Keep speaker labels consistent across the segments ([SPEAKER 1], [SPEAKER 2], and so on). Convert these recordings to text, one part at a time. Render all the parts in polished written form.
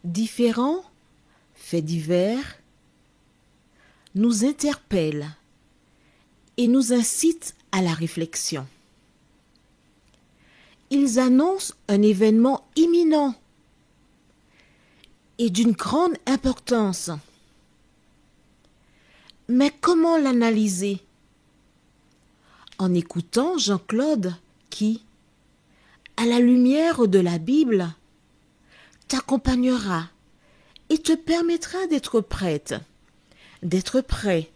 [SPEAKER 1] Différents faits divers nous interpellent et nous incitent à la réflexion. Ils annoncent un événement imminent et d'une grande importance. Mais comment l'analyser? En écoutant Jean-Claude qui, à la lumière de la Bible, t'accompagnera et te permettra d'être prête, d'être prêt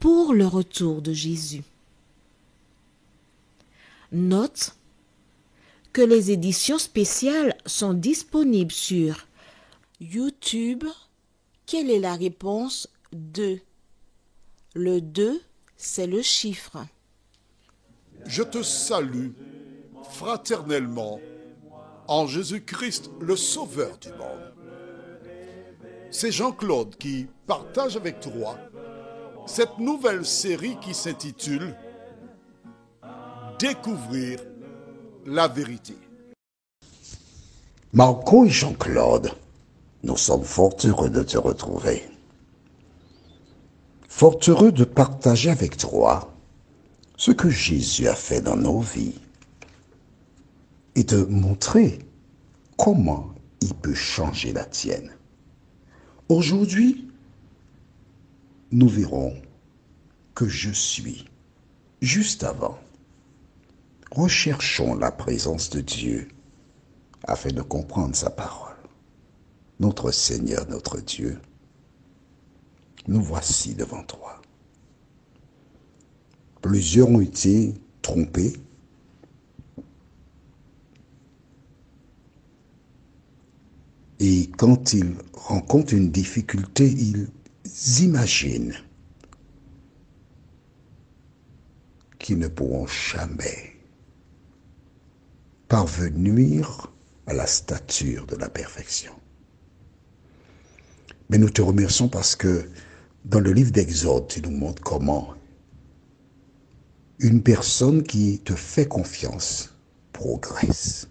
[SPEAKER 1] pour le retour de Jésus. Note que les éditions spéciales sont disponibles sur YouTube. Quelle est la réponse 2? Le 2, c'est le chiffre.
[SPEAKER 2] Je te salue fraternellement en Jésus-Christ, le Sauveur du monde. C'est Jean-Claude qui partage avec toi cette nouvelle série qui s'intitule Découvrir la vérité.
[SPEAKER 3] Marco et Jean-Claude, nous sommes fort heureux de te retrouver. Fort heureux de partager avec toi ce que Jésus a fait dans nos vies et de montrer comment il peut changer la tienne. Aujourd'hui, nous verrons que je suis juste avant. Recherchons la présence de Dieu afin de comprendre sa parole. Notre Seigneur, notre Dieu, nous voici devant toi. Plusieurs ont été trompés. Et quand ils rencontrent une difficulté, ils imaginent qu'ils ne pourront jamais parvenir à la stature de la perfection. Mais nous te remercions parce que dans le livre d'Exode, tu nous montres comment une personne qui te fait confiance progresse.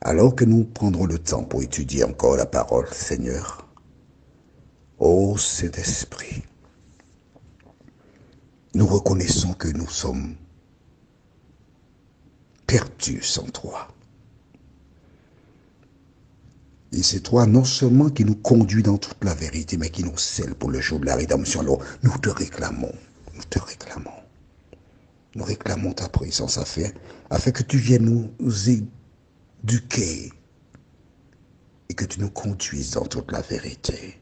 [SPEAKER 3] Alors que nous prendrons le temps pour étudier encore la parole, Seigneur, ô Saint-Esprit, nous reconnaissons que nous sommes perdus sans toi. Et c'est toi non seulement qui nous conduis dans toute la vérité, mais qui nous scelle pour le jour de la rédemption. Alors nous te réclamons, nous te réclamons. Nous réclamons ta présence afin que tu viennes nous éduquer et que tu nous conduises dans toute la vérité.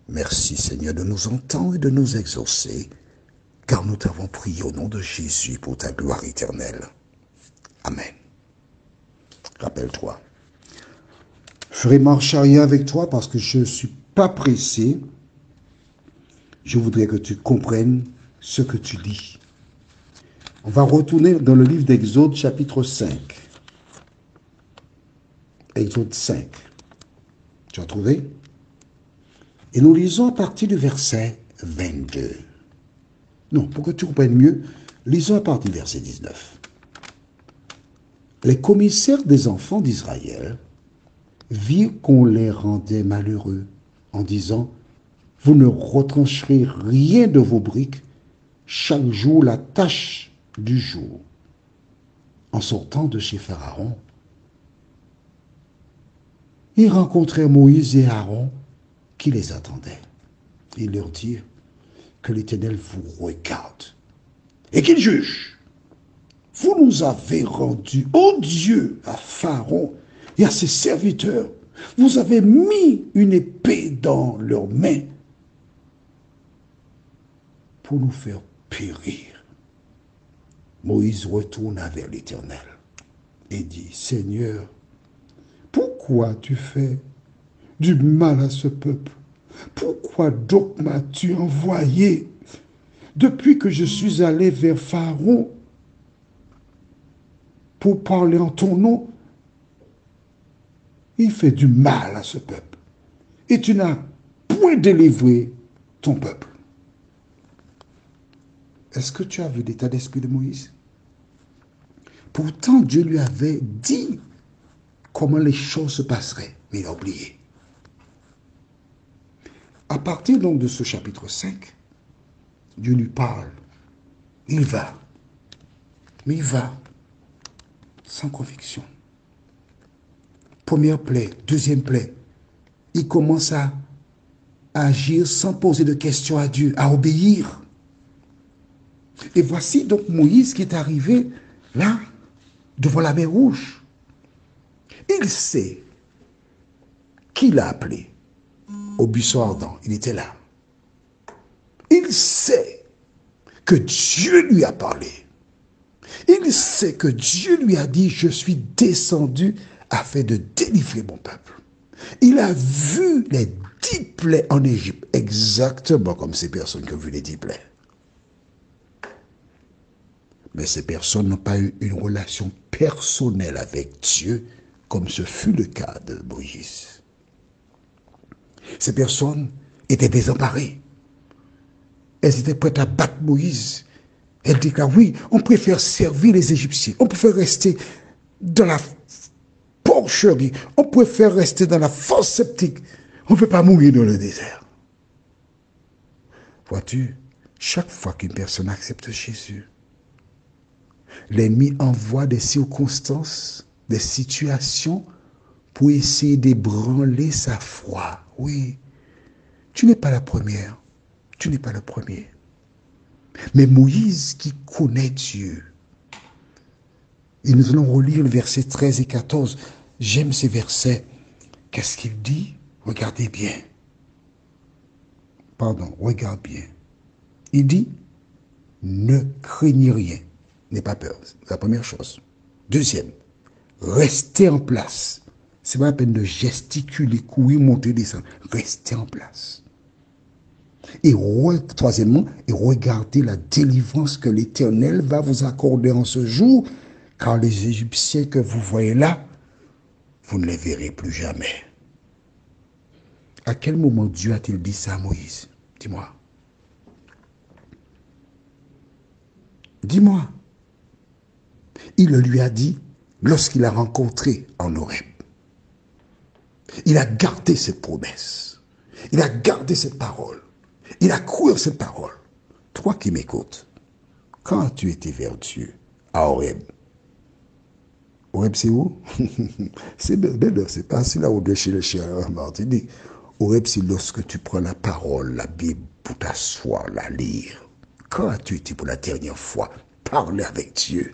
[SPEAKER 3] Merci Seigneur de nous entendre et de nous exaucer, car nous t'avons prié au nom de Jésus pour ta gloire éternelle. Amen. Rappelle-toi. Je ferai marche arrière avec toi parce que je ne suis pas pressé. Je voudrais que tu comprennes ce que tu lis. On va retourner dans le livre d'Exode, chapitre 5. Exode 5. Tu as trouvé? Et nous lisons à partir du verset 22. Non, pour que tu comprennes mieux, lisons à partir du verset 19. Les commissaires des enfants d'Israël virent qu'on les rendait malheureux en disant « Vous ne retrancherez rien de vos briques, chaque jour la tâche du jour. » En sortant de chez Pharaon, ils rencontrèrent Moïse et Aaron qui les attendaient. Ils leur dirent que l'Éternel vous regarde et qu'il juge. Vous nous avez rendus odieux à Pharaon et à ses serviteurs. Vous avez mis une épée dans leurs mains pour nous faire périr. Moïse retourna vers l'Éternel et dit, Seigneur, pourquoi tu fais du mal à ce peuple. Pourquoi donc m'as-tu envoyé depuis que je suis allé vers Pharaon pour parler en ton nom? Il fait du mal à ce peuple. Et tu n'as point délivré ton peuple. Est-ce que tu as vu l'état d'esprit de Moïse? Pourtant, Dieu lui avait dit comment les choses se passeraient, mais il a oublié. À partir donc de ce chapitre 5, Dieu lui parle. Il va. Mais il va sans conviction. Première plaie, deuxième plaie. Il commence à agir sans poser de questions à Dieu, à obéir. Et voici donc Moïse qui est arrivé là, devant la mer Rouge. Il sait qui l'a appelé au buisson ardent. Il était là. Il sait que Dieu lui a parlé. Il sait que Dieu lui a dit, je suis descendu afin de délivrer mon peuple. Il a vu les 10 plaies en Égypte, exactement comme ces personnes qui ont vu les 10 plaies. Mais ces personnes n'ont pas eu une relation personnelle avec Dieu, comme ce fut le cas de Moïse. Ces personnes étaient désemparées. Elles étaient prêtes à battre Moïse. Elles déclarent, oui, on préfère servir les Égyptiens. On préfère rester dans la porcherie. On préfère rester dans la fosse septique. On ne peut pas mourir dans le désert. Vois-tu, chaque fois qu'une personne accepte Jésus, l'ennemi envoie des circonstances, des situations pour essayer d'ébranler sa foi. Oui, tu n'es pas la première. Tu n'es pas le premier. Mais Moïse qui connaît Dieu, et nous allons relire le verset 13 et 14. J'aime ces versets. Qu'est-ce qu'il dit? Regardez bien. Pardon, regarde bien. Il dit, ne craignez rien. N'aie pas peur. C'est la première chose. Deuxième, restez en place. C'est pas la peine de gesticuler, courir, monter, descendre. Restez en place. Et troisièmement, et regardez la délivrance que l'Éternel va vous accorder en ce jour, car les Égyptiens que vous voyez là, vous ne les verrez plus jamais. À quel moment Dieu a-t-il dit ça à Moïse? Dis-moi. Dis-moi. Il le lui a dit lorsqu'il a rencontré en Horeb. Il a gardé cette promesse. Il a gardé cette parole. Il a cru en cette parole. Toi qui m'écoutes, quand tu étais vers Dieu à Horeb, Horeb c'est où? C'est pas si là où de chez le chien Martinique. Horeb c'est lorsque tu prends la parole, la Bible, pour t'asseoir, la lire. Quand as-tu été pour la dernière fois parler avec Dieu?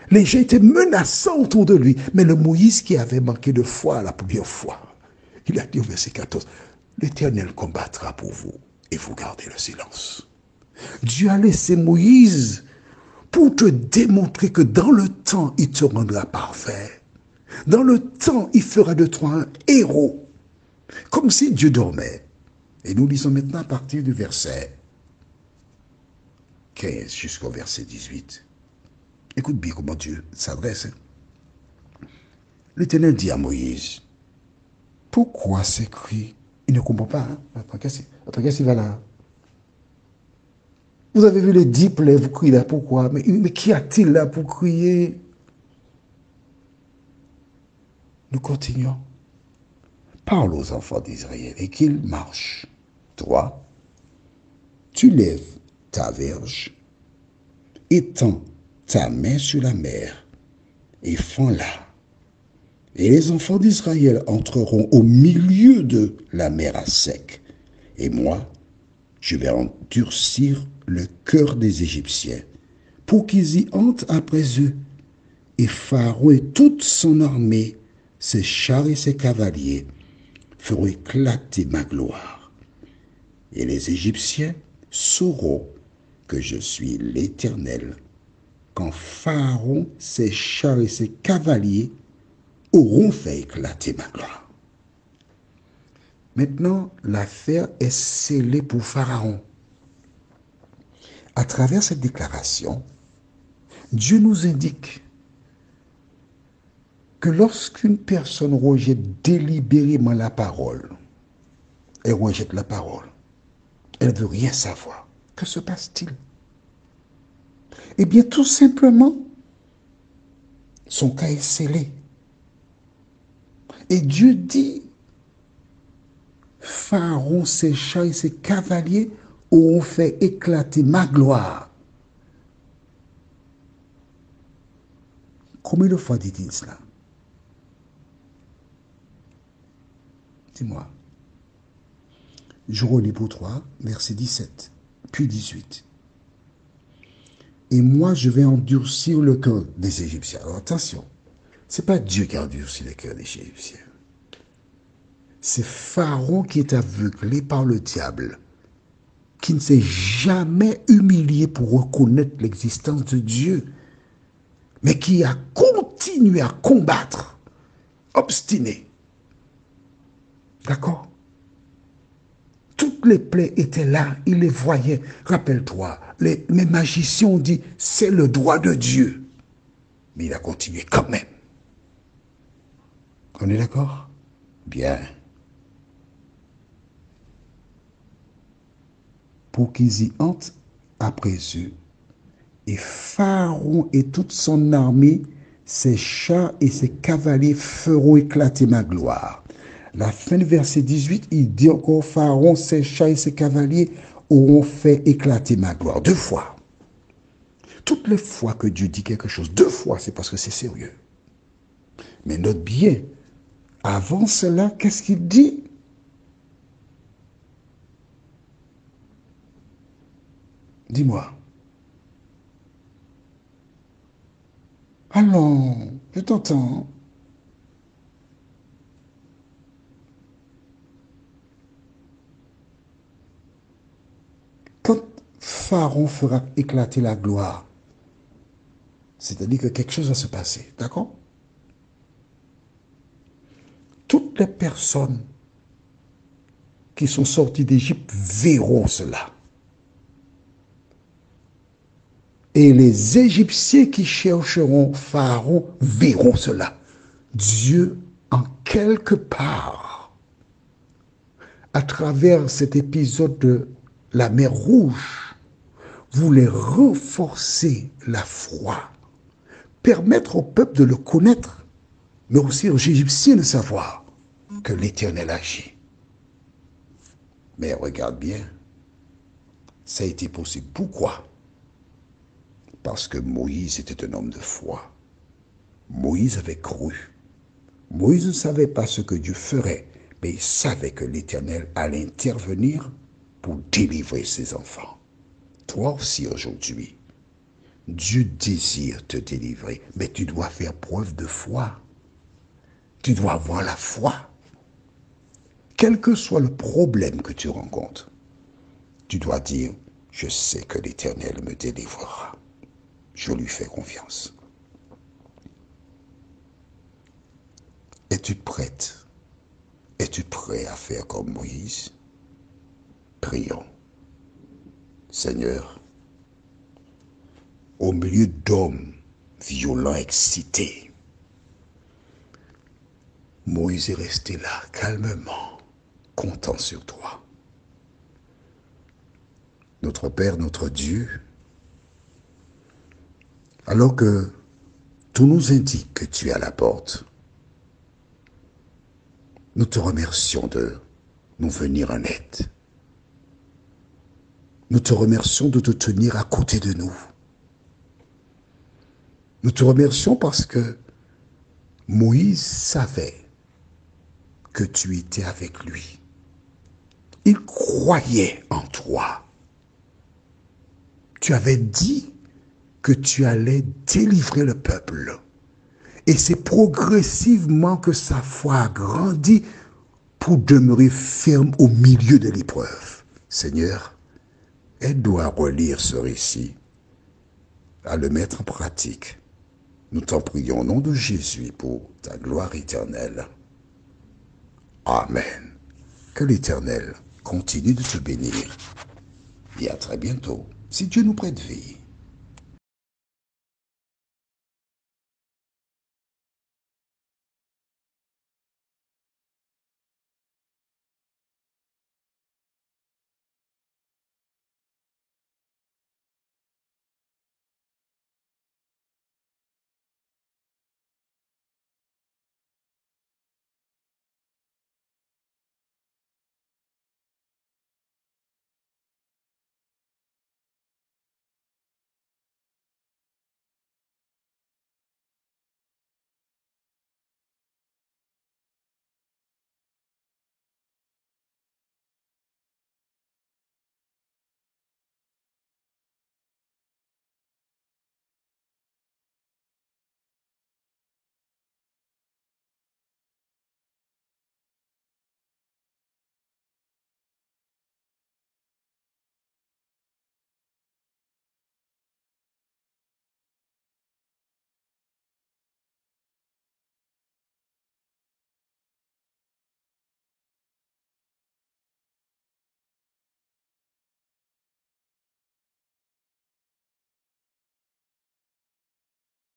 [SPEAKER 3] Les gens étaient menaçants autour de lui, mais le Moïse qui avait manqué de foi la première fois, il a dit au verset 14, l'Éternel combattra pour vous et vous gardez le silence. Dieu a laissé Moïse pour te démontrer que dans le temps, il te rendra parfait. Dans le temps, il fera de toi un héros, comme si Dieu dormait. Et nous lisons maintenant à partir du verset 15 jusqu'au verset 18. Écoute bien comment Dieu s'adresse. L'Éternel dit à Moïse, pourquoi ces cris? Il ne comprend pas. Hein? Attends, qu'est-ce qu'il va là? Vous avez vu les 10 plaies, vous criez là, pourquoi? Mais qu'y a-t-il là pour crier? Nous continuons. Parle aux enfants d'Israël et qu'ils marchent. Toi, tu lèves ta verge, étends ta main sur la mer et fends-la. Et les enfants d'Israël entreront au milieu de la mer à sec. Et moi, je vais endurcir le cœur des Égyptiens pour qu'ils y entrent après eux. Et Pharaon et toute son armée, ses chars et ses cavaliers, feront éclater ma gloire. Et les Égyptiens sauront que je suis l'Éternel, quand Pharaon, ses chars et ses cavaliers auront fait éclater ma gloire. Maintenant, l'affaire est scellée pour Pharaon. À travers cette déclaration, Dieu nous indique que lorsqu'une personne rejette délibérément la parole, elle rejette la parole, elle ne veut rien savoir. Que se passe-t-il? Eh bien, tout simplement, son cas est scellé. Et Dieu dit, Pharaon, ses chars et ses cavaliers auront fait éclater ma gloire. Combien de fois dit-il cela? Dis-moi. Je relis pour toi, verset 17, puis 18. Et moi, je vais endurcir le cœur des Égyptiens. Alors attention, ce n'est pas Dieu qui a endurci le cœur des Égyptiens. C'est Pharaon qui est aveuglé par le diable, qui ne s'est jamais humilié pour reconnaître l'existence de Dieu, mais qui a continué à combattre, obstiné. D'accord? Toutes les plaies étaient là, il les voyait. Rappelle-toi, mes magiciens ont dit, c'est le droit de Dieu. Mais il a continué quand même. On est d'accord? Bien. Pour qu'ils y entrent après eux, et Pharaon et toute son armée, ses chars et ses cavaliers feront éclater ma gloire. La fin du verset 18, il dit encore, Pharaon, ses chars et ses cavaliers auront fait éclater ma gloire. 2 fois. Toutes les fois que Dieu dit quelque chose, 2 fois, c'est parce que c'est sérieux. Mais note bien, avant cela, qu'est-ce qu'il dit? Dis-moi. Allons, je t'entends. Quand Pharaon fera éclater la gloire, c'est-à-dire que quelque chose va se passer, d'accord? Toutes les personnes qui sont sorties d'Égypte verront cela. Et les Égyptiens qui chercheront Pharaon verront cela. Dieu, en quelque part, à travers cet épisode de la mer Rouge, voulait renforcer la foi, permettre au peuple de le connaître, mais aussi aux Égyptiens de savoir que l'Éternel agit. Mais regarde bien, ça a été possible. Pourquoi? Parce que Moïse était un homme de foi. Moïse avait cru. Moïse ne savait pas ce que Dieu ferait, mais il savait que l'Éternel allait intervenir pour délivrer ses enfants. Toi aussi aujourd'hui, Dieu désire te délivrer, mais tu dois faire preuve de foi. Tu dois avoir la foi. Quel que soit le problème que tu rencontres, tu dois dire, je sais que l'Éternel me délivrera. Je lui fais confiance. Es-tu prête? Es-tu prêt à faire comme Moïse? Prions. Seigneur, au milieu d'hommes violents, excités, Moïse est resté là, calmement, comptant sur toi. Notre Père, notre Dieu, alors que tout nous indique que tu es à la porte, nous te remercions de nous venir en aide. Nous te remercions de te tenir à côté de nous. Nous te remercions parce que Moïse savait que tu étais avec lui. Il croyait en toi. Tu avais dit que tu allais délivrer le peuple. Et c'est progressivement que sa foi a grandi pour demeurer ferme au milieu de l'épreuve. Seigneur, aide-nous à relire ce récit, à le mettre en pratique. Nous t'en prions au nom de Jésus pour ta gloire éternelle. Amen. Que l'Éternel continue de te bénir. Et à très bientôt, si Dieu nous prête vie.